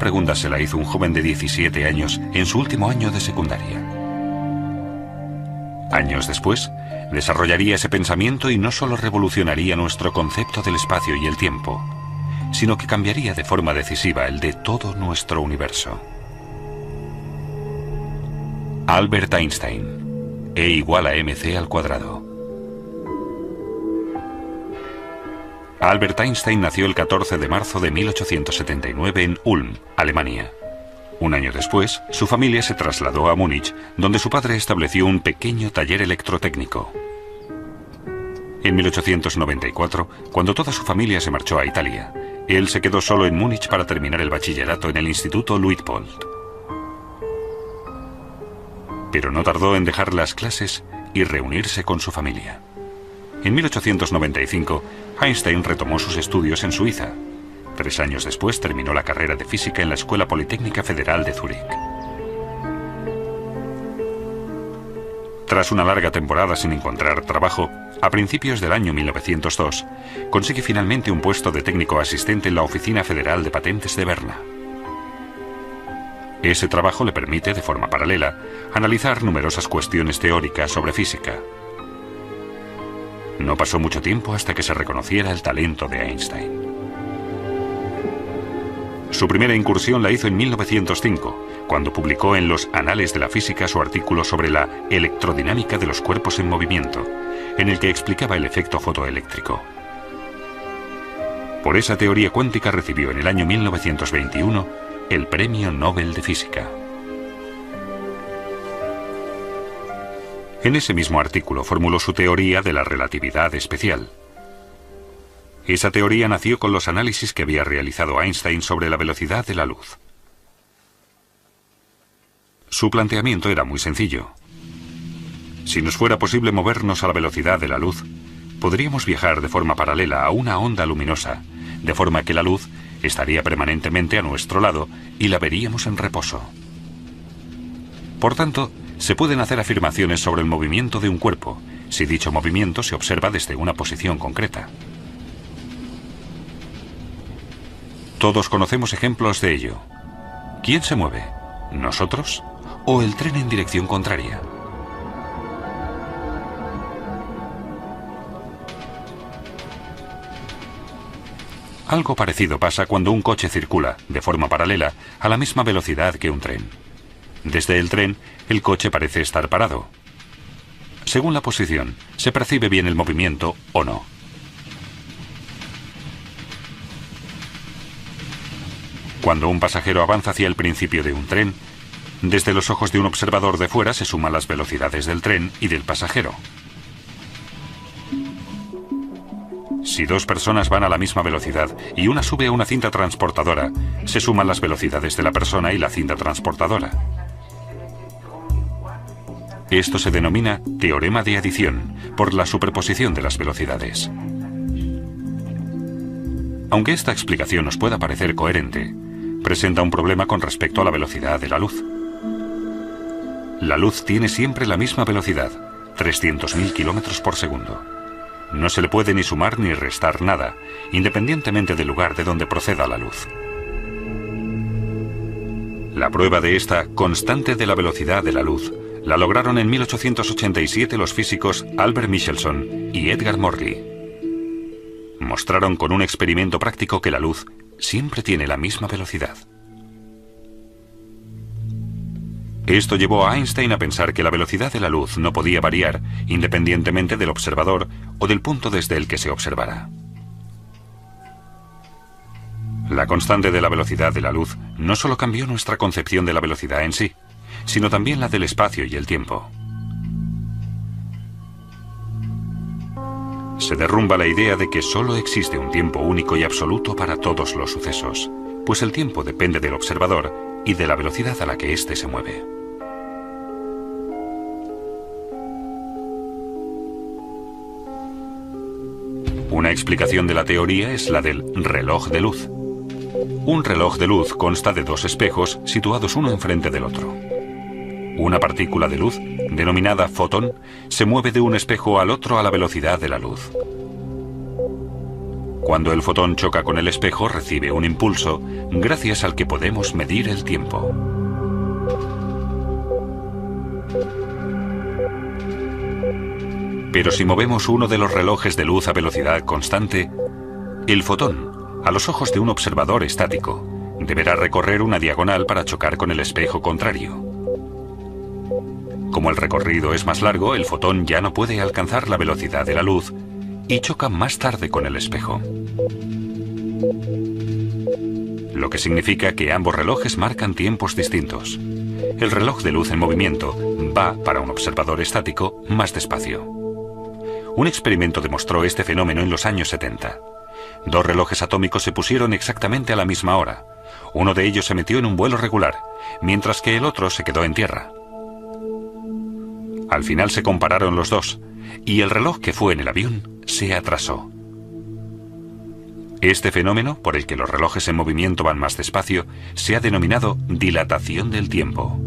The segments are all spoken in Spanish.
pregunta se la hizo un joven de 17 años en su último año de secundaria. Años después, desarrollaría ese pensamiento y no solo revolucionaría nuestro concepto del espacio y el tiempo, sino que cambiaría de forma decisiva el de todo nuestro universo. Albert Einstein. E igual a mc al cuadrado. Albert Einstein nació el 14 de marzo de 1879 en Ulm, Alemania. Un año después, su familia se trasladó a Múnich, donde su padre estableció un pequeño taller electrotécnico. En 1894, cuando toda su familia se marchó a Italia, él se quedó solo en Múnich para terminar el bachillerato en el Instituto Luitpold. Pero no tardó en dejar las clases y reunirse con su familia. En 1895, Einstein retomó sus estudios en Suiza. 3 años después terminó la carrera de física en la Escuela Politécnica Federal de Zúrich. Tras una larga temporada sin encontrar trabajo, a principios del año 1902, consigue finalmente un puesto de técnico asistente en la Oficina Federal de Patentes de Berna. Ese trabajo le permite, de forma paralela, analizar numerosas cuestiones teóricas sobre física. No pasó mucho tiempo hasta que se reconociera el talento de Einstein. Su primera incursión la hizo en 1905, cuando publicó en los Anales de la Física su artículo sobre la electrodinámica de los cuerpos en movimiento, en el que explicaba el efecto fotoeléctrico. Por esa teoría cuántica recibió en el año 1921 el Premio Nobel de Física. En ese mismo artículo formuló su teoría de la relatividad especial. Esa teoría nació con los análisis que había realizado Einstein sobre la velocidad de la luz. Su planteamiento era muy sencillo. Si nos fuera posible movernos a la velocidad de la luz, podríamos viajar de forma paralela a una onda luminosa, de forma que la luz estaría permanentemente a nuestro lado y la veríamos en reposo. Por tanto, se pueden hacer afirmaciones sobre el movimiento de un cuerpo, si dicho movimiento se observa desde una posición concreta. Todos conocemos ejemplos de ello. ¿Quién se mueve? ¿Nosotros? ¿O el tren en dirección contraria? Algo parecido pasa cuando un coche circula, de forma paralela, a la misma velocidad que un tren. Desde el tren, el coche parece estar parado. Según la posición, se percibe bien el movimiento o no. Cuando un pasajero avanza hacia el principio de un tren, desde los ojos de un observador de fuera se suman las velocidades del tren y del pasajero. Si 2 personas van a la misma velocidad y una sube a una cinta transportadora, se suman las velocidades de la persona y la cinta transportadora. Esto se denomina teorema de adición, por la superposición de las velocidades. Aunque esta explicación nos pueda parecer coherente, presenta un problema con respecto a la velocidad de la luz. La luz tiene siempre la misma velocidad, 300.000 kilómetros por segundo. No se le puede ni sumar ni restar nada, independientemente del lugar de donde proceda la luz. La prueba de esta constante de la velocidad de la luz la lograron en 1887 los físicos Albert Michelson y Edgar Morley. Mostraron con un experimento práctico que la luz siempre tiene la misma velocidad. Esto llevó a Einstein a pensar que la velocidad de la luz no podía variar independientemente del observador o del punto desde el que se observara. La constante de la velocidad de la luz no solo cambió nuestra concepción de la velocidad en sí, sino también la del espacio y el tiempo. Se derrumba la idea de que solo existe un tiempo único y absoluto para todos los sucesos, pues el tiempo depende del observador y de la velocidad a la que éste se mueve. Una explicación de la teoría es la del reloj de luz. Un reloj de luz consta de 2 espejos situados uno enfrente del otro. Una partícula de luz, denominada fotón, se mueve de un espejo al otro a la velocidad de la luz. Cuando el fotón choca con el espejo, recibe un impulso, gracias al que podemos medir el tiempo. Pero si movemos uno de los relojes de luz a velocidad constante, el fotón, a los ojos de un observador estático, deberá recorrer una diagonal para chocar con el espejo contrario. Como el recorrido es más largo, el fotón ya no puede alcanzar la velocidad de la luz y choca más tarde con el espejo. Lo que significa que ambos relojes marcan tiempos distintos. El reloj de luz en movimiento va, para un observador estático, más despacio. Un experimento demostró este fenómeno en los años 70. Dos relojes atómicos se pusieron exactamente a la misma hora. Uno de ellos se metió en un vuelo regular, mientras que el otro se quedó en tierra. Al final se compararon los dos, y el reloj que fue en el avión se atrasó. Este fenómeno, por el que los relojes en movimiento van más despacio, se ha denominado dilatación del tiempo.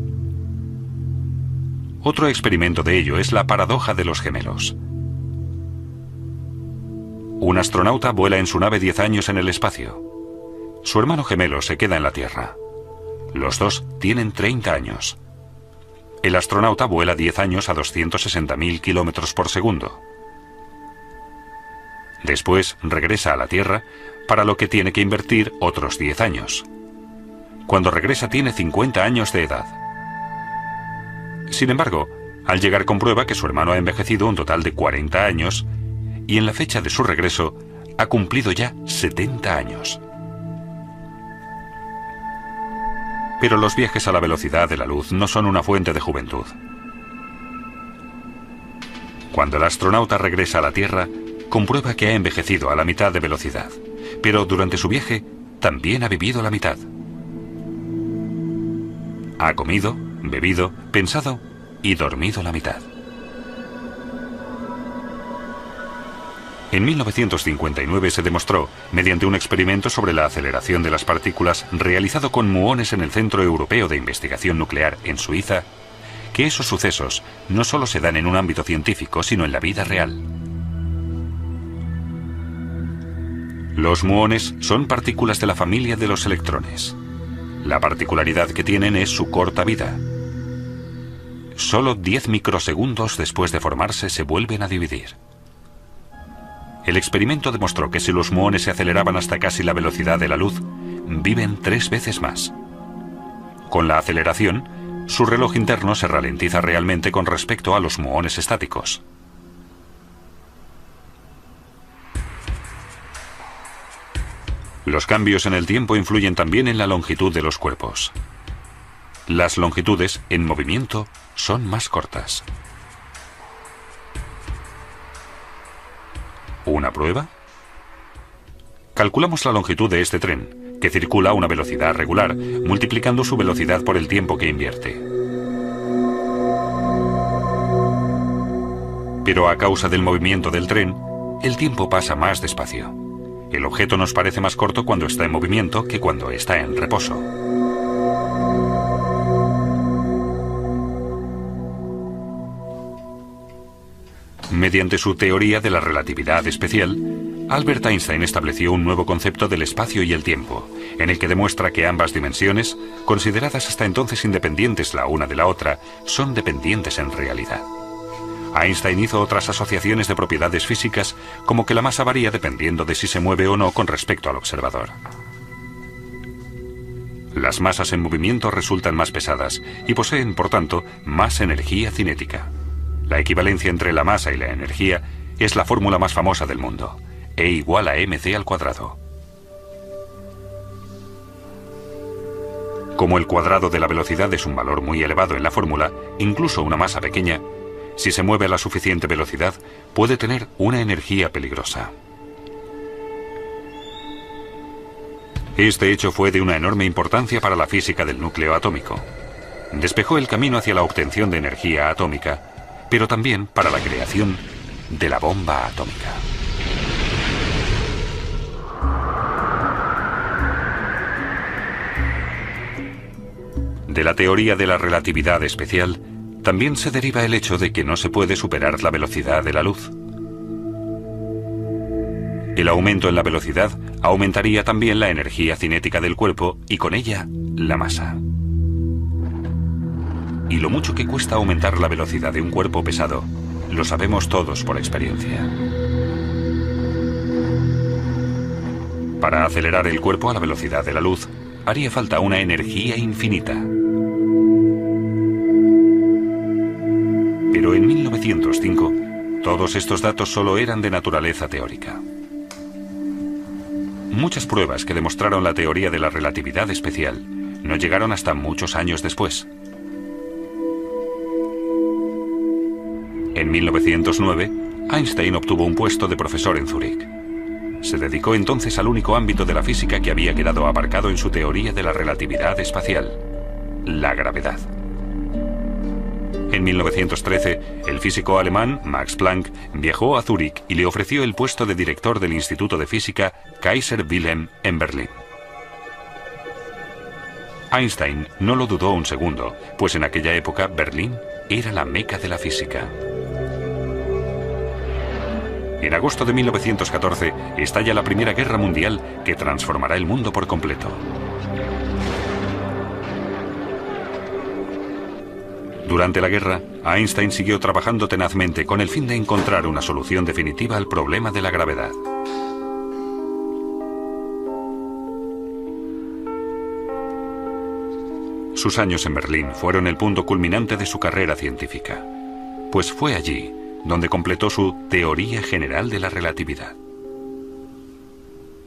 Otro experimento de ello es la paradoja de los gemelos. Un astronauta vuela en su nave 10 años en el espacio. Su hermano gemelo se queda en la Tierra. Los dos tienen 30 años. El astronauta vuela 10 años a 260.000 kilómetros por segundo. Después regresa a la Tierra, para lo que tiene que invertir otros 10 años. Cuando regresa tiene 50 años de edad. Sin embargo, al llegar comprueba que su hermano ha envejecido un total de 40 años y en la fecha de su regreso ha cumplido ya 70 años. Pero los viajes a la velocidad de la luz no son una fuente de juventud. Cuando el astronauta regresa a la Tierra, comprueba que ha envejecido a la mitad de velocidad, pero durante su viaje también ha vivido la mitad. Ha comido, bebido, pensado y dormido la mitad. En 1959 se demostró, mediante un experimento sobre la aceleración de las partículas realizado con muones en el Centro Europeo de Investigación Nuclear en Suiza, que esos sucesos no solo se dan en un ámbito científico, sino en la vida real. Los muones son partículas de la familia de los electrones. La particularidad que tienen es su corta vida. Solo 10 microsegundos después de formarse se vuelven a dividir. El experimento demostró que si los muones se aceleraban hasta casi la velocidad de la luz, viven 3 veces más. Con la aceleración, su reloj interno se ralentiza realmente con respecto a los muones estáticos. Los cambios en el tiempo influyen también en la longitud de los cuerpos. Las longitudes, en movimiento, son más cortas. ¿Una prueba? Calculamos la longitud de este tren, que circula a una velocidad regular, multiplicando su velocidad por el tiempo que invierte. Pero a causa del movimiento del tren, el tiempo pasa más despacio. El objeto nos parece más corto cuando está en movimiento que cuando está en reposo. Mediante su teoría de la relatividad especial, Albert Einstein estableció un nuevo concepto del espacio y el tiempo, en el que demuestra que ambas dimensiones, consideradas hasta entonces independientes la una de la otra, son dependientes en realidad. Einstein hizo otras asociaciones de propiedades físicas, como que la masa varía dependiendo de si se mueve o no con respecto al observador. Las masas en movimiento resultan más pesadas y poseen, por tanto, más energía cinética. La equivalencia entre la masa y la energía es la fórmula más famosa del mundo, E igual a mc². Como el cuadrado de la velocidad es un valor muy elevado en la fórmula, incluso una masa pequeña, si se mueve a la suficiente velocidad, puede tener una energía peligrosa. Este hecho fue de una enorme importancia para la física del núcleo atómico. Despejó el camino hacia la obtención de energía atómica, pero también para la creación de la bomba atómica. De la teoría de la relatividad especial, también se deriva el hecho de que no se puede superar la velocidad de la luz. El aumento en la velocidad aumentaría también la energía cinética del cuerpo y con ella la masa. Y lo mucho que cuesta aumentar la velocidad de un cuerpo pesado, lo sabemos todos por experiencia. Para acelerar el cuerpo a la velocidad de la luz, haría falta una energía infinita. Pero en 1905, todos estos datos solo eran de naturaleza teórica. Muchas pruebas que demostraron la teoría de la relatividad especial no llegaron hasta muchos años después. En 1909, Einstein obtuvo un puesto de profesor en Zúrich. Se dedicó entonces al único ámbito de la física que había quedado aparcado en su teoría de la relatividad espacial, la gravedad. En 1913, el físico alemán Max Planck viajó a Zúrich y le ofreció el puesto de director del Instituto de Física Kaiser Wilhelm en Berlín. Einstein no lo dudó un segundo, pues en aquella época Berlín era la meca de la física. En agosto de 1914 estalla la Primera Guerra Mundial que transformará el mundo por completo. Durante la guerra, Einstein siguió trabajando tenazmente con el fin de encontrar una solución definitiva al problema de la gravedad. Sus años en Berlín fueron el punto culminante de su carrera científica, pues fue allí donde completó su teoría general de la relatividad.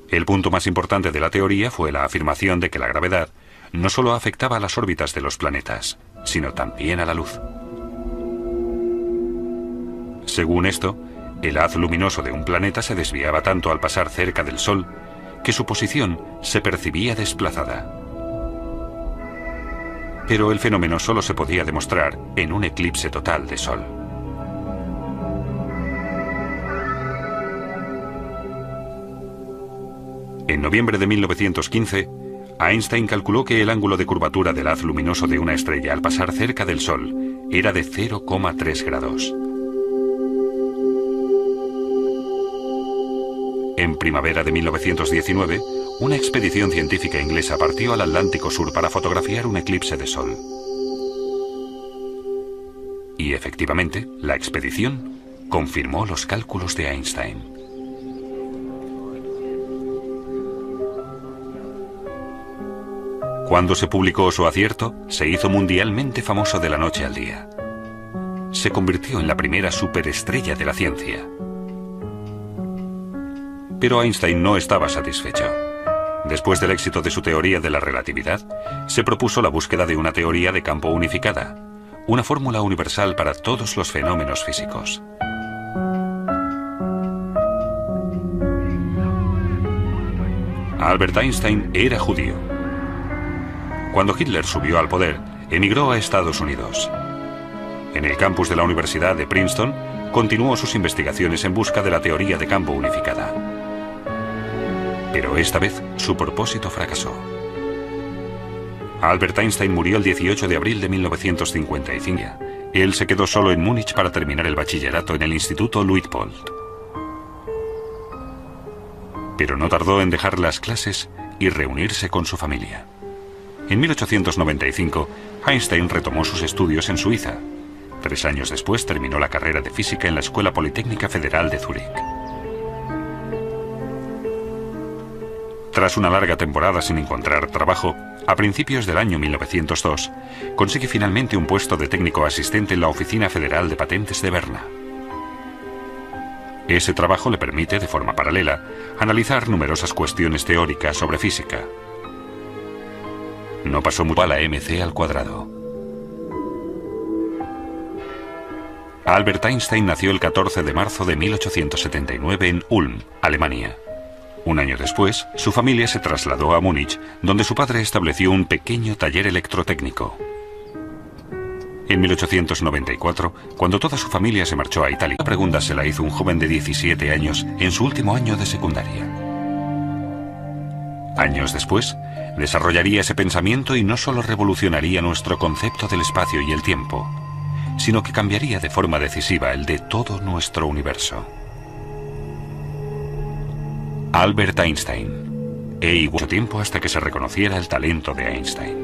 El punto más importante de la teoría fue la afirmación de que la gravedad no solo afectaba a las órbitas de los planetas, sino también a la luz. Según esto, el haz luminoso de un planeta se desviaba tanto al pasar cerca del Sol que su posición se percibía desplazada. Pero el fenómeno solo se podía demostrar en un eclipse total de Sol. En noviembre de 1915, Einstein calculó que el ángulo de curvatura del haz luminoso de una estrella al pasar cerca del Sol era de 0,3 grados. En primavera de 1919, una expedición científica inglesa partió al Atlántico Sur para fotografiar un eclipse de Sol. Y efectivamente, la expedición confirmó los cálculos de Einstein. Cuando se publicó su acierto, se hizo mundialmente famoso de la noche al día. Se convirtió en la primera superestrella de la ciencia. Pero Einstein no estaba satisfecho. Después del éxito de su teoría de la relatividad, se propuso la búsqueda de una teoría de campo unificada, una fórmula universal para todos los fenómenos físicos. Albert Einstein era judío. Cuando Hitler subió al poder, emigró a Estados Unidos. En el campus de la Universidad de Princeton, continuó sus investigaciones en busca de la teoría de campo unificada. Pero esta vez, su propósito fracasó. Albert Einstein murió el 18 de abril de 1955. Él se quedó solo en Múnich para terminar el bachillerato en el Instituto Luitpold. Pero no tardó en dejar las clases y reunirse con su familia. En 1895, Einstein retomó sus estudios en Suiza. 3 años después terminó la carrera de física en la Escuela Politécnica Federal de Zúrich. Tras una larga temporada sin encontrar trabajo, a principios del año 1902, consigue finalmente un puesto de técnico asistente en la Oficina Federal de Patentes de Berna. Ese trabajo le permite, de forma paralela, analizar numerosas cuestiones teóricas sobre física. No pasó mucho a la mc al cuadrado. Albert Einstein nació el 14 de marzo de 1879 en Ulm, Alemania. Un año después, su familia se trasladó a Múnich, donde su padre estableció un pequeño taller electrotécnico. En 1894, cuando toda su familia se marchó a Italia, la pregunta se la hizo un joven de 17 años en su último año de secundaria. Años después, desarrollaría ese pensamiento y no solo revolucionaría nuestro concepto del espacio y el tiempo, sino que cambiaría de forma decisiva el de todo nuestro universo. Albert Einstein. Mucho tiempo hasta que se reconociera el talento de Einstein.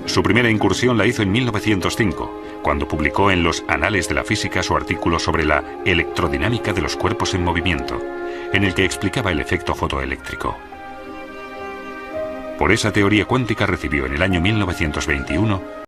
Su primera incursión la hizo en 1905, cuando publicó en los Anales de la Física su artículo sobre la electrodinámica de los cuerpos en movimiento, en el que explicaba el efecto fotoeléctrico. Por esa teoría cuántica recibió en el año 1921